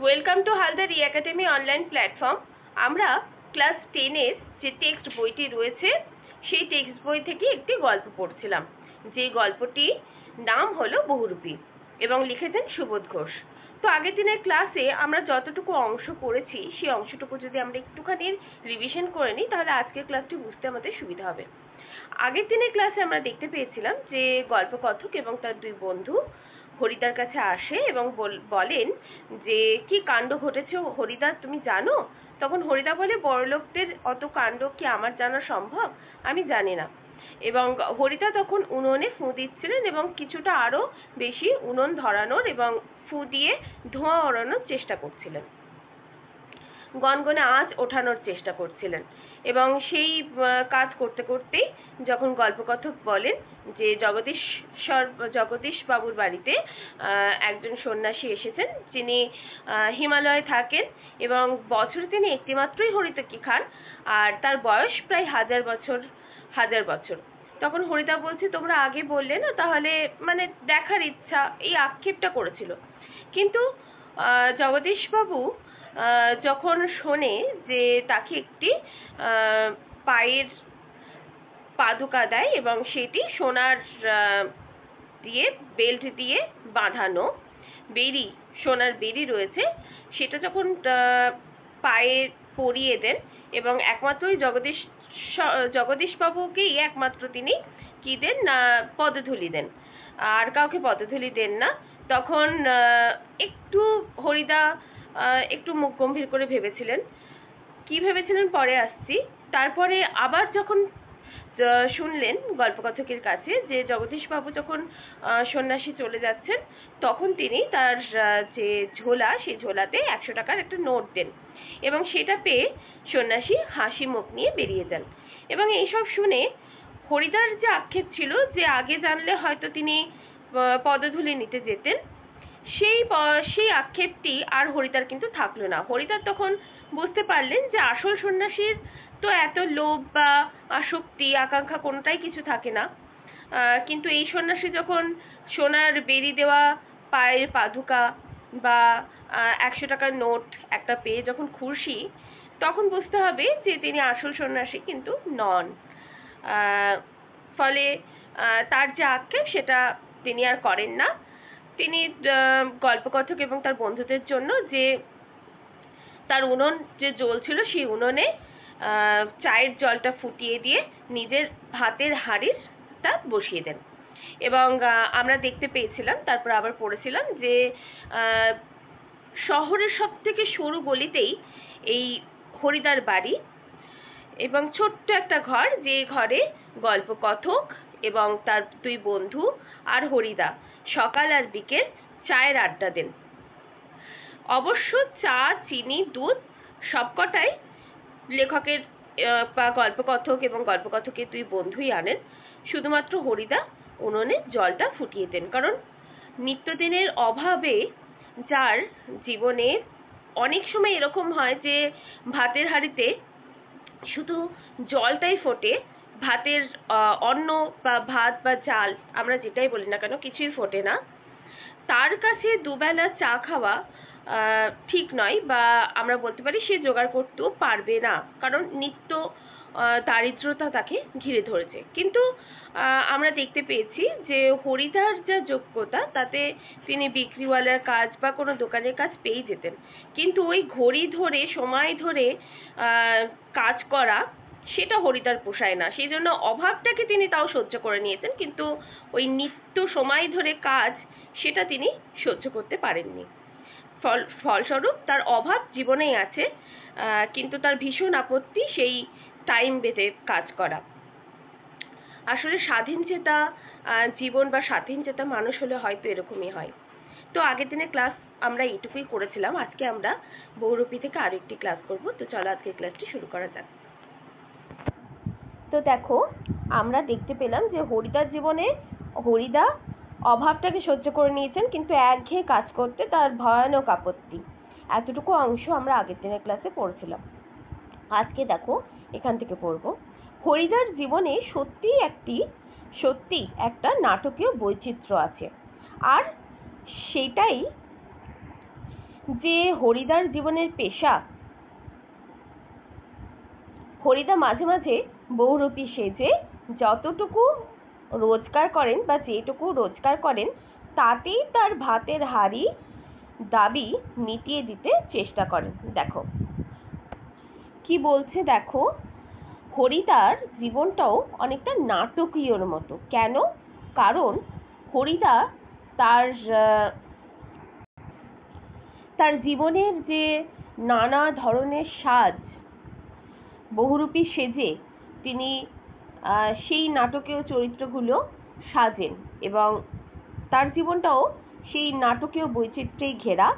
Welcome to Haldar academy online platform. আমরা class 10-এর যে text বইটি রয়েছে সেই টেক্সট বই থেকে একটি গল্প পড়ছিলাম, যে গল্পটি নাম হলো বহুরূপী এবং লিখেছেন সুবোধ ঘোষ। তো আগের দিনের ক্লাসে আমরা যতটুকু অংশ পড়েছি সেই অংশটুকু যদি আমরা একটুখানি রিভিশন করে নিই তাহলে আজকের ক্লাসটি বুঝতে আমাদের সুবিধা হবে। আগের দিনের ক্লাসে আমরা দেখতে পেয়েছিলাম যে গল্পকথক এবং তার দুই বন্ধু হরিদার কাছে আসে এবং বলেন যে কি কাণ্ড ঘটেছে হরিদা, তুমি জানো? তখন হরিদা বলে, বড়লোকদের অত কাণ্ড কি আমার জানা সম্ভব? আমি জানি না। এবং হরিদা তখন উনুনে ফু দিচ্ছিলেন এবং কিছুটা আরো বেশি উনুন ধরানোর এবং ফু দিয়ে ধোঁয়া ওড়ানোর চেষ্টা করছিলেন, গনগনে আঁচ ওঠানোর চেষ্টা করছিলেন। এবং সেই কাজ করতে করতেই যখন গল্পকথক বলেন যে জগদীশ বাবুর বাড়িতে একজন সন্ন্যাসী এসেছেন, যিনি হিমালয়ে থাকেন এবং বছরে তিনি একটিমাত্রই হরিতকি খান, আর তার বয়স প্রায় 1000 বছর। তখন হরিদা বলছে, তোমরা আগে বললে না, তাহলে মানে দেখার ইচ্ছা, এই আক্ষেপটা করেছিল। কিন্তু জগদীশ বাবু যখন শোনে যে তাকে একটি পায়ের পাদুকা দেয় এবং সেটি সোনার দিয়ে বেল্ট দিয়ে বাঁধানো সোনার বেরি রয়েছে, সেটা যখন পায়ে পরিয়ে দেন এবং একমাত্রই জগদীশ বাবুকেই একমাত্র তিনি কি দেন না, পদধূলি দেন, আর কাউকে পদধূলি দেন না। তখন একটু হরিদা একটু মুখ গম্ভীর করে ভেবেছিলেন, কি ভেবেছিলেন পরে আসছি। তারপরে আবার যখন শুনলেন গল্পকথকের কাছে যে জগদীশ বাবু যখন সন্ন্যাসী চলে যাচ্ছেন, তখন তিনি তার যে ঝোলা, সেই ঝোলাতে 100 টাকার একটা নোট দেন এবং সেটা পেয়ে সন্ন্যাসী হাসি মুখ নিয়ে বেরিয়ে যান। এবং এইসব শুনে হরিদার যে আক্ষেপ ছিল যে আগে জানলে হয়তো তিনি পদধূলি নিতে যেতেন, সেই আক্ষেপটি আর হরিদার কিন্তু থাকলো না। হরিদার তখন বুঝতে পারলেন যে আসল সন্ন্যাসীর তো এত লোভ বা আসক্তি আকাঙ্ক্ষা কোনোটাই কিছু থাকে না, কিন্তু এই সন্ন্যাসী যখন সোনার বেরি দেওয়া পায়ের পাদুকা বা 100 টাকার নোট একটা পেয়ে যখন খুশি, তখন বুঝতে হবে যে তিনি আসল সন্ন্যাসী কিন্তু নন। ফলে তার যে আক্ষেপ সেটা তিনি আর করেন না। তিনি গল্পকথক এবং তার বন্ধুদের জন্য যে তার উনুন যে জ্বলছিল সেই উনুনে চায়ের জলটা ফুটিয়ে দিয়ে নিজের ভাতের হাঁড়িটা বসিয়ে দেন। এবং আমরা দেখতে পেয়েছিলাম, তারপর আবার পড়েছিলাম যে শহরের সব থেকে সরু গলিতেই এই হরিদার বাড়ি এবং ছোট্ট একটা ঘর, যে ঘরে গল্পকথক এবং তার দুই বন্ধু আর হরিদা সকাল আর বিকেল চায়ের আড্ডা দেন। অবশ্য চা, চিনি, দুধ সবকটাই লেখকের বা গল্পকথক এবং গল্পকথকের দুই বন্ধুই আনেন। শুধুমাত্র হরিদা উনুনে জলটা ফুটিয়ে দেন, কারণ নিত্যদিনের অভাবে যার জীবনে অনেক সময় এরকম হয় যে ভাতের হাঁড়িতে শুধু জলটাই ফোটে, ভাতের অন্ন বা ভাত বা চাল আমরা যেটাই বলি না কেন কিছুই ফোটে না। তার কাছে দুবেলা চা খাওয়া ঠিক নয়, বা আমরা বলতে পারি সে জোগাড় করতেও পারবে না, কারণ নিত্য দারিদ্রতা তাকে ঘিরে ধরেছে। কিন্তু আমরা দেখতে পেয়েছি যে হরিদার যা যোগ্যতা, তাতে তিনি বিক্রিওয়ালার কাজ বা কোনো দোকানের কাজ পেয়ে যেতেন, কিন্তু ওই ঘড়ি ধরে সময় ধরে কাজ করা সেটা হরিদার পোষায় না। সেই জন্য অভাবটাকে তিনি তাও সহ্য করে নিয়েছেন, কিন্তু ওই নিত্য সময় ধরে কাজ সেটা তিনি সহ্য করতে পারেননি। ফলস্বরূপ তার অভাব জীবনেই আছে, কিন্তু তার ভীষণ আপত্তি সেই টাইম বেঁধে কাজ করা। আসলে স্বাধীন চেতা জীবন বা স্বাধীন চেতা মানুষ হলে হয়তো এরকমই হয়। তো আগের দিনের ক্লাস আমরা এইটুকুই করেছিলাম। আজকে আমরা বহুরূপী থেকে আরেকটি ক্লাস করব। তো চলো আজকে ক্লাসটি শুরু করা যাক। তো দেখো, আমরা দেখতে পেলাম যে হরিদার জীবনে হরিদা অভাবটাকে সহ্য করে নিয়েছেন, কিন্তু একঘেয়ে কাজ করতে তার ভয়ানক আপত্তি। এতটুকু অংশ আমরা আগের দিনের ক্লাসে পড়ছিলাম। আজকে দেখো এখান থেকে পড়বো, হরিদার জীবনে সত্যি একটা নাটকীয় বৈচিত্র্য আছে, আর সেটাই যে হরিদার জীবনের পেশা, হরিদা মাঝে মাঝে বহুরূপী সেজে যতটুকু রোজগার করেন বা যেটুকু রোজগার করেন তাতেই তার ভাতের হাঁড়ি দাবি মিটিয়ে দিতে চেষ্টা করেন। দেখো কি বলছে, দেখো হরিদার জীবনটাও অনেকটা নাটকীয়র মতো। কেন? কারণ হরিদা তার তার জীবনের যে নানা ধরনের সাজ, বহুরূপী সেজে তিনি সেই নাটকীয় চরিত্রগুলো সাজেন এবং তার জীবনটাও সেই নাটকীয় বৈচিত্র্যেই ঘেরা।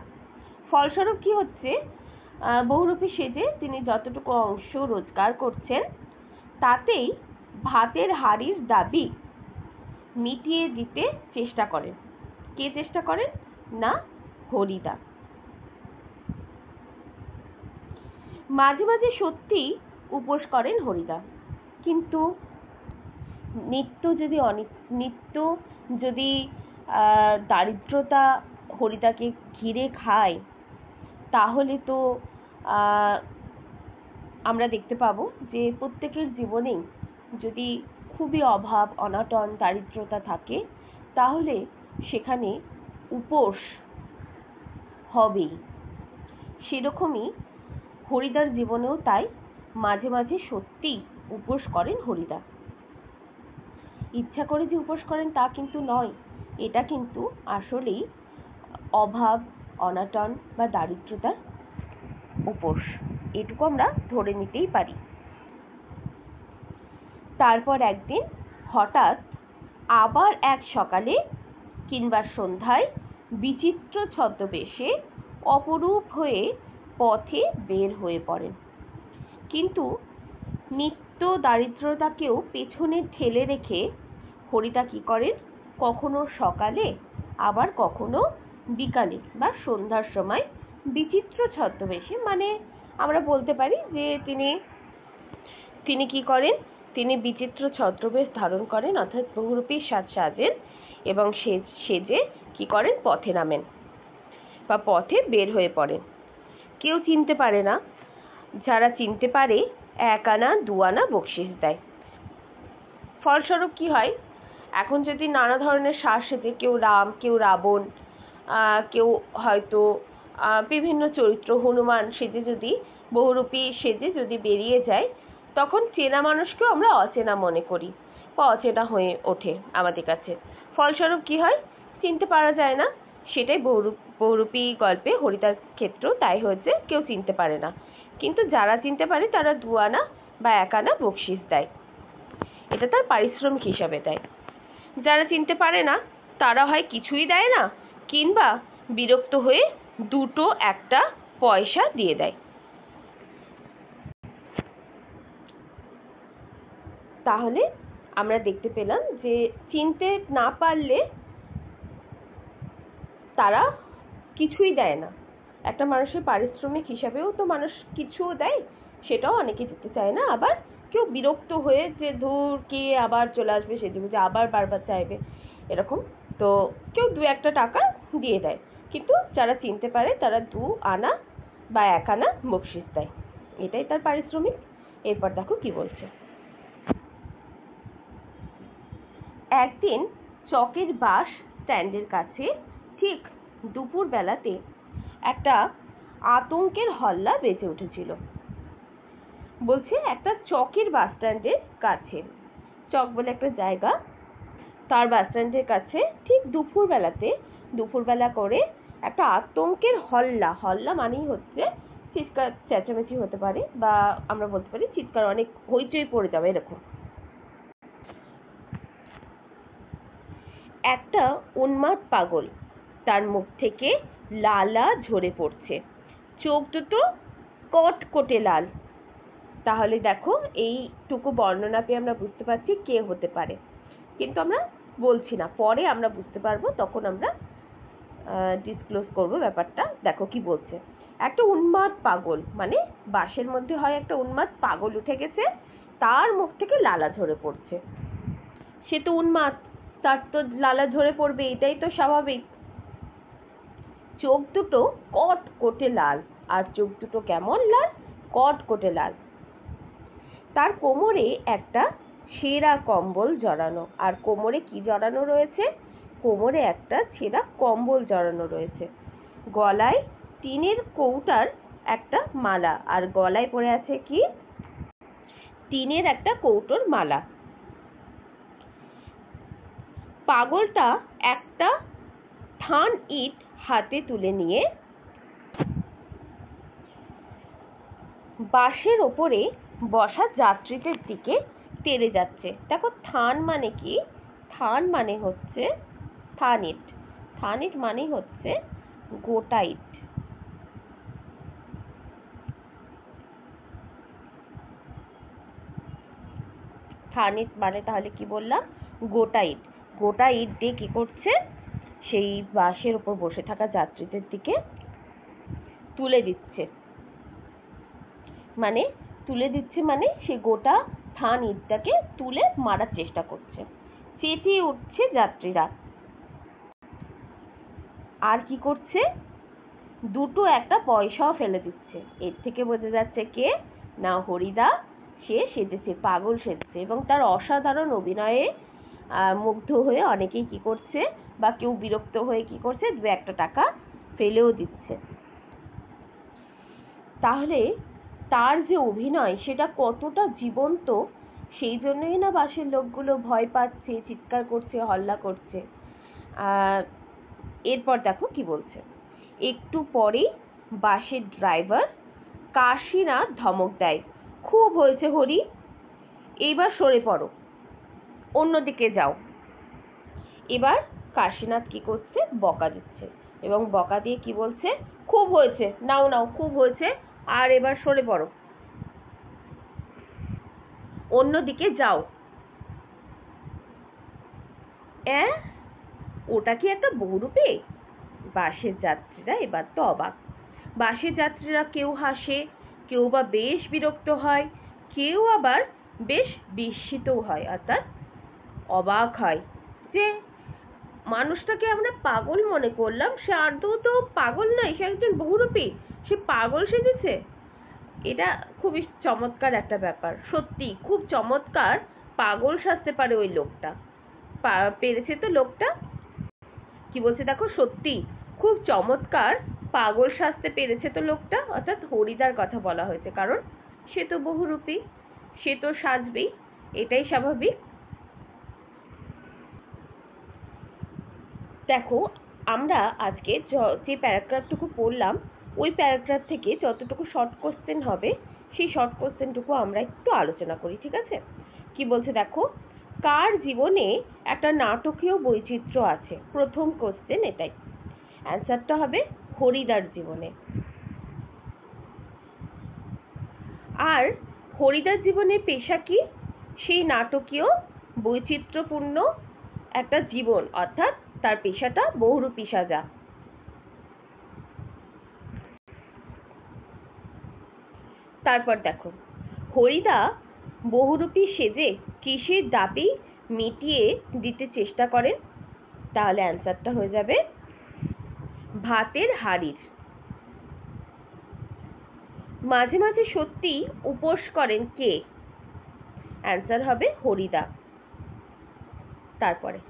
ফলস্বরূপ কি হচ্ছে, বহুরূপী সেজে তিনি যতটুকু অংশ রোজগার করছেন তাতেই ভাতের হাঁড়ির দাবি মিটিয়ে দিতে চেষ্টা করেন। কে চেষ্টা করেন? না, হরিদা। মাঝে মাঝে সত্যি উপোস করেন হরিদা, কিন্তু নিত্য যদি দারিদ্রতা হরিদাকে ঘিরে খায় তাহলে তো আমরা দেখতে পাবো যে প্রত্যেকের জীবনেই যদি খুবই অভাব, অনটন, দারিদ্রতা থাকে তাহলে সেখানে উপোস হবেই। সেরকমই হরিদার জীবনেও তাই মাঝে মাঝে সত্যি উপোস করেন হরিদা। ইচ্ছা করে যে উপোস করেন তা কিন্তু নয়, এটা কিন্তু আসলেই অভাব, অনটন বা দারিদ্রতার উপোস, এটুকু আমরা ধরে নিতেই পারি। তারপর একদিন হঠাৎ আবার এক সকালে কিংবা সন্ধ্যায় বিচিত্র ছদ্মবেশে অপরূপ হয়ে পথে বের হয়ে পড়েন। কিন্তু নিত্য দারিদ্রতাকেও পেছনে ঠেলে রেখে হরিদা কি করেন, কখনো সকালে আবার কখনো বিকালে বা সন্ধ্যার সময় বিচিত্র ছদ্মবেশে, মানে আমরা বলতে পারি যে তিনি কি করেন, তিনি বিচিত্র ছদ্মবেশ ধারণ করেন, অর্থাৎ বহুরূপী সাজ সাজেন এবং সেজে কি করেন, পথে নামেন বা পথে বের হয়ে পড়েন। কেউ চিনতে পারে না, যারা চিনতে পারে 1 আনা 2 আনা বকশিশ দেয়। ফলস্বরূপ কি হয়, এখন যদি নানা ধরনের সাজ সেজে কেউ রাম, কেউ রাবণ, কেউ হয়তো বিভিন্ন চরিত্র, হনুমান সেজে যদি বহুরূপী সেজে যদি বেরিয়ে যায়, তখন চেনা মানুষকেও আমরা অচেনা মনে করি বা অচেনা হয়ে ওঠে আমাদের কাছে। ফলস্বরূপ কি হয়, চিনতে পারা যায় না। সেটাই বহুরূপী গল্পে হরিদার ক্ষেত্রেও তাই হয়েছে, কেউ চিনতে পারে না। কিন্তু যারা চিনতে পারে তারা 2 আনা বা 1 আনা বকশিশ দেয়, এটা তার পারিশ্রমিক হিসাবে দেয়। যারা চিনতে পারে না তারা হয় কিছুই দেয় না, কিংবা বিরক্ত হয়ে 2-1 পয়সা দিয়ে দেয়। তাহলে আমরা দেখতে পেলাম যে চিনতে না পারলে তারা কিছুই দেয় না। একটা মানুষের পারিশ্রমিক হিসাবেও তো মানুষ কিছুও দেয়, সেটাও অনেকে দিতে চায় না। আবার কেউ বিরক্ত হয়ে যে ধুর কে আবার চলে আসবে সেজে বুঝে আবার বারবার চাইবে, এরকম তো কেউ 2-1 টাকা দিয়ে দেয়। কিন্তু যারা চিনতে পারে তারা 2 আনা বা 1 আনা বকশিশ দেয়, এটাই তার পারিশ্রমিক। এরপর দেখো কি বলছে। একদিন চকের বাস স্ট্যান্ডের কাছে ঠিক দুপুর বেলাতে একটা আতঙ্কের হল্লা বেজে উঠেছিল। বলছে একটা চকের বাস স্ট্যান্ডের কাছে, চক বলে একটা জায়গা, তার বাস স্ট্যান্ডের কাছে ঠিক দুপুরবেলা করে একটা আতঙ্কের হল্লা, হল্লা মানেই হচ্ছে চিৎকার চেঁচামেচি হতে পারে, বা আমরা বলতে পারি চিৎকার, অনেক হইচই পড়ে যাবে এরকম। একটা উন্মাদ পাগল, তার মুখ থেকে লালা ঝরে পড়ছে, চোখ দুটো কটকটে লাল। তাহলে দেখো এইটুকু বর্ণনা পেয়ে আমরা বুঝতে পারছি কে হতে পারে, কিন্তু আমরা বলছি না, পরে আমরা বুঝতে পারবো, তখন আমরা ডিসক্লোজ করবো ব্যাপারটা। দেখো কি বলছে, একটা উন্মাদ পাগল, মানে বাসের মধ্যে হয় একটা উন্মাদ পাগল উঠে গেছে, তার মুখ থেকে লালা ঝরে পড়ছে। সে তো উন্মাদ, তার তো লালা ঝরে পড়বে, এটাই তো স্বাভাবিক। চোখ দুটো কট কটকটে লাল। আর চোখ দুটো কেমন লাল? কটকটে লাল। তার কোমরে একটা ছেঁড়া কম্বল জড়ানো। আর কোমরে কি জড়ানো রয়েছে? কোমরে একটা ছেঁড়া কম্বল জড়ানো রয়েছে। গলায় টিনের কৌটার একটা মালা। আর গলায় পড়ে আছে কি? টিনের একটা কৌটোর মালা। পাগলটা একটা থান ইট হাতে তুলে নিয়ে বাসের ওপরে বসা যাত্রীদের দিকে তেড়ে যাচ্ছে। দেখো, থান মানে কি? থান মানে হচ্ছে থান ইট। থান ইট মানে হচ্ছে গোটা ইট। থান ইট মানে তাহলে কি বললাম? গোটা ইট। গোটা ইট দিয়ে কি করছে? সেই বাসের উপর বসে থাকা যাত্রীদের দিকে তুলে দিচ্ছে। মানে সেই গোটা থান ইটটাকে তুলে মারার চেষ্টা করছে। চেঁচিয়ে উঠছে যাত্রীরা। আর কি করছে? দুটো একটা পয়সাও ফেলে দিচ্ছে। এর থেকে বোঝা যাচ্ছে কে? না, হরিদা। সে সেজেছে, পাগল সেজেছে, এবং তার অসাধারণ অভিনয়ে মুগ্ধ হয়ে অনেকেই কি করছে, বা কেউ বিরক্ত হয়ে কি করছে, দু একটা টাকা ফেলেও দিচ্ছে। তাহলে তার যে অভিনয়, সেটা কতটা জীবন্ত, সেই জন্যই না বাসের লোকগুলো ভয় পাচ্ছে, চিৎকার করছে, হল্লা করছে। এরপর দেখো কি বলছে। একটু পরেই বাসের ড্রাইভার কাশীনাথ ধমক দেয়, খুব হয়েছে হরি, এইবার সরে পড়ো, অন্যদিকে যাও। এবার কাশীনাথ কি করছে? বকা দিচ্ছে, এবং বকা দিয়ে কি বলছে? খুব হয়েছে, নাও নাও, খুব হয়েছে, আর এবার সরে পড়ো, অন্যদিকে যাও। ওটা কি একটা বহুরূপী? বাসের যাত্রীরা এবার তো অবাক। বাসের যাত্রীরা কেউ হাসে, কেউ বা বেশ বিরক্ত হয়, কেউ আবার বেশ বিস্মিতও হয়, অর্থাৎ অবাক হয় যে মানুষটাকে আমরা পাগল মনে করলাম, সে আদৌ তো পাগল নয়, সে একজন বহুরূপী, সে পাগল সেজেছে। এটা খুবই চমৎকার একটা ব্যাপার। সত্যি খুব চমৎকার পাগল সাজতে পারে ওই লোকটা। পেরেছে তো লোকটা। কি বলছে দেখো, সত্যি খুব চমৎকার পাগল সাজতে পেরেছে তো লোকটা। অর্থাৎ হরিদার কথা বলা হয়েছে, কারণ সে তো বহুরূপী, সে তো সাজবেই, এটাই স্বাভাবিক। দেখো, আমরা আজকে যে প্যারাগ্রাফটুকু পড়লাম, ওই প্যারাগ্রাফ থেকে যতটুকু শর্ট কোশ্চেন হবে, সেই শর্ট কোশ্চেনটুকু আমরা একটু আলোচনা করি, ঠিক আছে? কি বলছে দেখো, কার জীবনে একটা নাটকীয় বৈচিত্র্য আছে? প্রথম কোশ্চেন এটাই। অ্যান্সারটা হবে হরিদার জীবনে। আর হরিদার জীবনের পেশা কি? সেই নাটকীয় বৈচিত্র্যপূর্ণ একটা জীবন, অর্থাৎ তার পেশাটা বহুরূপী সাজা। তারপর দেখো, হরিদা বহুরূপী সেজে কিসের দাবি মিটিয়ে দিতে চেষ্টা করেন? তাহলে অ্যান্সারটা হয়ে যাবে ভাতের হাঁড়ির। মাঝে মাঝে সত্যি উপোস করেন কে? অ্যান্সার হবে হরিদা। তারপরে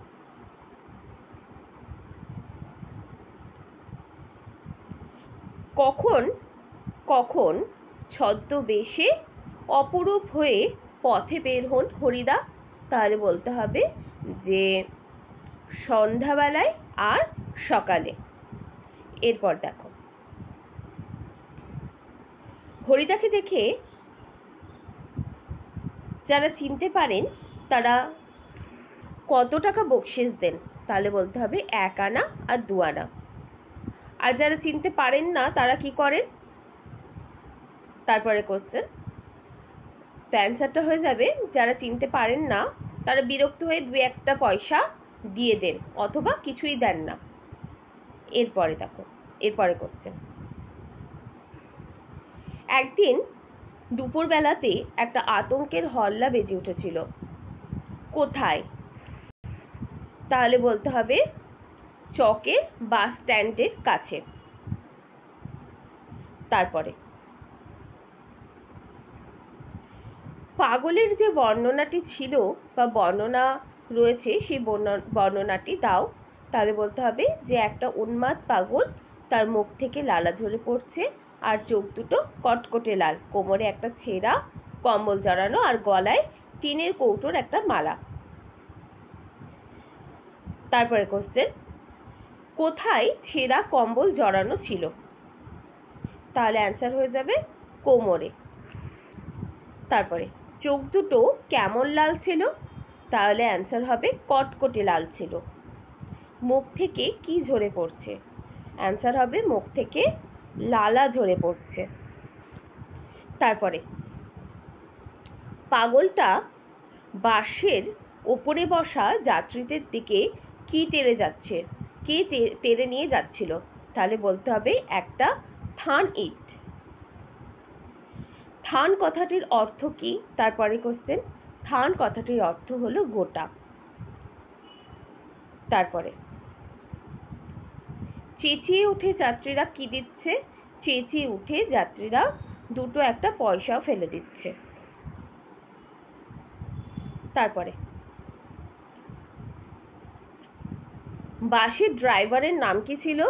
কখন কখন ছদ্মবেশে অপরূপ হয়ে পথে বের হন হরিদা? তাহলে বলতে হবে যে সন্ধ্যাবেলায় আর সকালে। এরপর দেখো, হরিদাকে দেখে যারা চিনতে পারেন তারা কত টাকা বকশিশ দেন? তাহলে বলতে হবে 1 আনা আর 2 আনা। আর যারা চিনতে পারেন না তারা কি করেন? তারপরে কোশ্চেন, অ্যান্সারটা হয়ে যাবে যারা চিনতে পারেন না তারা বিরক্ত হয়ে 2-1 পয়সা দিয়ে দেন, অথবা কিছুই দেন না। এরপরে দেখো, এরপরে কোশ্চেন, একদিন দুপুরবেলাতে একটা আতঙ্কের হল্লা বেজে উঠেছিল। কোথায়? তাহলে বলতে হবে চকের বাস স্ট্যান্ডের কাছে। তারপরে পাগলের যে বর্ণনাটি ছিল বা বর্ণনা রয়েছে সেই বর্ণনাটি দাও। তাহলে বলতে হবে যে একটা উন্মাদ পাগল, তার মুখ থেকে লালা ঝরে পড়ছে আর চোখ দুটো কটকটে লাল, কোমরে একটা ছেঁড়া কম্বল জড়ানো আর গলায় টিনের কৌটোর একটা মালা। তারপরে কোশ্চেন, কোথায় ছেঁড়া কম্বল জড়ানো ছিল? তাহলে অ্যান্সার হয়ে যাবে কোমরে। তারপরে চোখ দুটো কেমন লাল ছিল? তাহলে অ্যান্সার হবে কটকটে লাল ছিল। মুখ থেকে কি ঝরে পড়ছে? অ্যান্সার হবে মুখ থেকে লালা ঝরে পড়ছে। তারপরে পাগলটা বাসের ওপরে বসা যাত্রীদের দিকে কি টেনে যাচ্ছে, কে টেনে নিয়ে যাচ্ছিল? তাহলে বলতে হবে একটা থান ইট। থান কথাটির অর্থ কি? তারপরে কোশ্চেন, থান কথাটির অর্থ হলো গোটা। তারপরে চেঁচিয়ে উঠে যাত্রীরা কি দিচ্ছে? চেঁচিয়ে উঠে যাত্রীরা দুটো একটা পয়সাও ফেলে দিচ্ছে। তারপরে বাসের ড্রাইভারের নাম কি ছিল?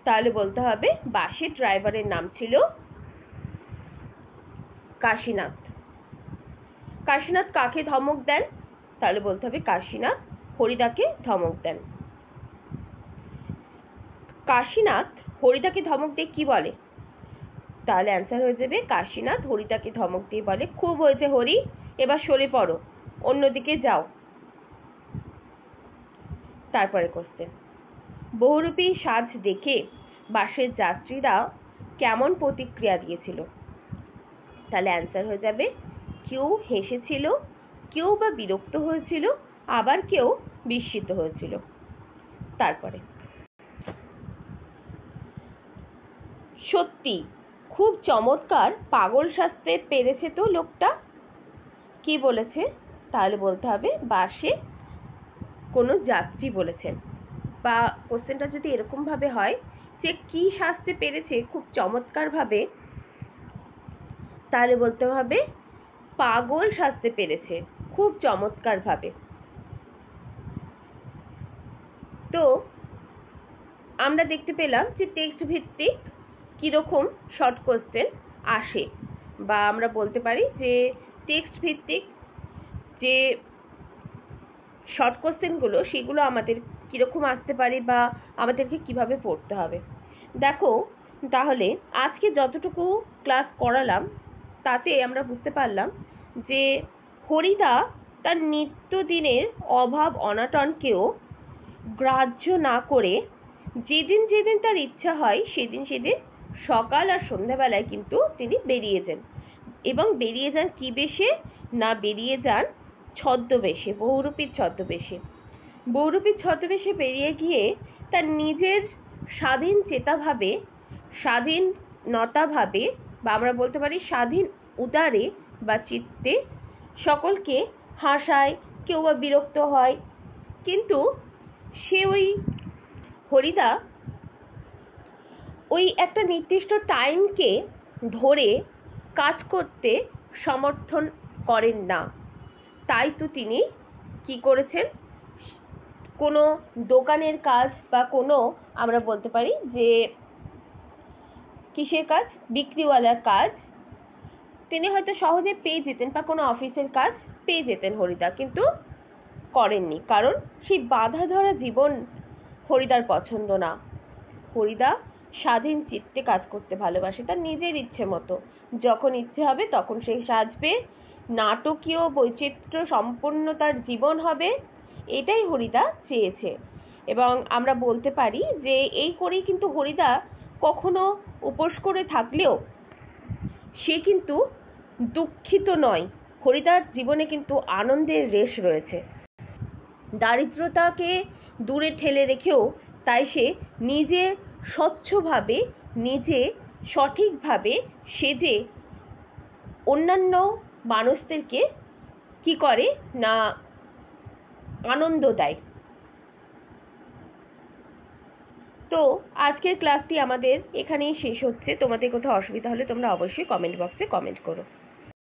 তাহলে বলতে হবে বাসের ড্রাইভারের নাম ছিল কাশীনাথ। কাশীনাথ কাকে ধমক দেন? তাহলে বলতে হবে কাশীনাথ হরিদাকে ধমক দেন। কাশীনাথ হরিদাকে ধমক দিয়ে কি বলে? তাহলে অ্যান্সার হয়ে যাবে কাশীনাথ হরিদাকে ধমক দিয়ে বলে, খুব হয়েছে হরি, এবার সরে পড়ো, অন্যদিকে যাও। তারপরে কোশ্চেন, বহুরূপী সাজ দেখে বাসের যাত্রীরা কেমন প্রতিক্রিয়া দিয়েছিল? তাহলে অ্যান্সার হয়ে যাবে কেউ হেসেছিল, কেউ বা বিরক্ত হয়েছিল, আবার কেউ বিস্মিত হয়েছিল। তারপরে সত্যি খুব চমৎকার পাগল সাজতে পেরেছে তো লোকটা, কি বলেছে? তাহলে বলতে হবে বাসে কোনো যাত্রী বলেছেন। বা কোশ্চেনটা যদি এরকম ভাবে হয় যে কি সাজতে পেরেছে খুব চমৎকার ভাবে, তাহলে বলতে হবে পাগল সাজতে পেরেছে খুব চমৎকার ভাবে। তো আমরা দেখতে পেলাম যে টেক্সট ভিত্তিক কিরকম শর্ট কোশ্চেন আসে, বা আমরা বলতে পারি যে টেক্সট ভিত্তিক যে শর্ট কোশ্চেনগুলো সেগুলো আমাদের কিরকম আসতে পারে বা আমাদেরকে কিভাবে পড়তে হবে। দেখো, তাহলে আজকে যতটুকু ক্লাস করালাম তাতে আমরা বুঝতে পারলাম যে হরিদা তার নিত্যদিনের অভাব অনাটনকেও গ্রাহ্য না করে যেদিন যেদিন তার ইচ্ছা হয় সেদিন সেদিন সকাল আর সন্ধ্যাবেলায় কিন্তু তিনি বেরিয়ে যান, এবং বেরিয়ে যান কি বেশে? না, বেরিয়ে যান ছদ্মবেশে, বহুরূপীর ছদ্মবেশে। বহুরূপীর ছদ্মবেশে বেরিয়ে গিয়ে তার নিজের স্বাধীন চেতাভাবে, স্বাধীনতাভাবে, বা আমরা বলতে পারি স্বাধীন উদারে বা চিত্তে সকলকে হাসায়, কেউ বা বিরক্ত হয়, কিন্তু সে ওই হরিদা ওই একটা নির্দিষ্ট টাইমকে ধরে কাজ করতে সমর্থন করেন না। তাই তো তিনি কি করেছেন? কোনো দোকানের কাজ বা কোনো আমরা বলতে পারি যে কিসের কাজ? বিক্রিওয়ালার কাজ তিনি হয়তো সহজে পেয়ে যেতেন, বা কোনো অফিসের কাজ পেয়ে যেতেন হরিদা, কিন্তু করেননি, কারণ সেই বাঁধা ধরা জীবন হরিদার পছন্দ না। হরিদা স্বাধীন চিত্তে কাজ করতে ভালোবাসে, তার নিজের ইচ্ছে মতো যখন ইচ্ছে হবে তখন সে সাজবে, নাটকীয় বৈচিত্র্য সম্পন্ন তার জীবন হবে, এটাই হরিদা চেয়েছে। এবং আমরা বলতে পারি যে এই করেই কিন্তু হরিদা কখনো উপোস করে থাকলেও সে কিন্তু দুঃখিত নয়। হরিদার জীবনে কিন্তু আনন্দের রেশ রয়েছে। দারিদ্রতাকে দূরে ঠেলে রেখেও তাই সে নিজে স্বচ্ছভাবে, নিজে সঠিকভাবে সেজে অন্যান্য মানুষদেরকে কি করে না আনন্দ দেয়। তো আজকের ক্লাসটি আমাদের এখানেই শেষ হচ্ছে। তোমাদের কোথাও অসুবিধা হলে তোমরা অবশ্যই কমেন্ট বক্সে কমেন্ট করো।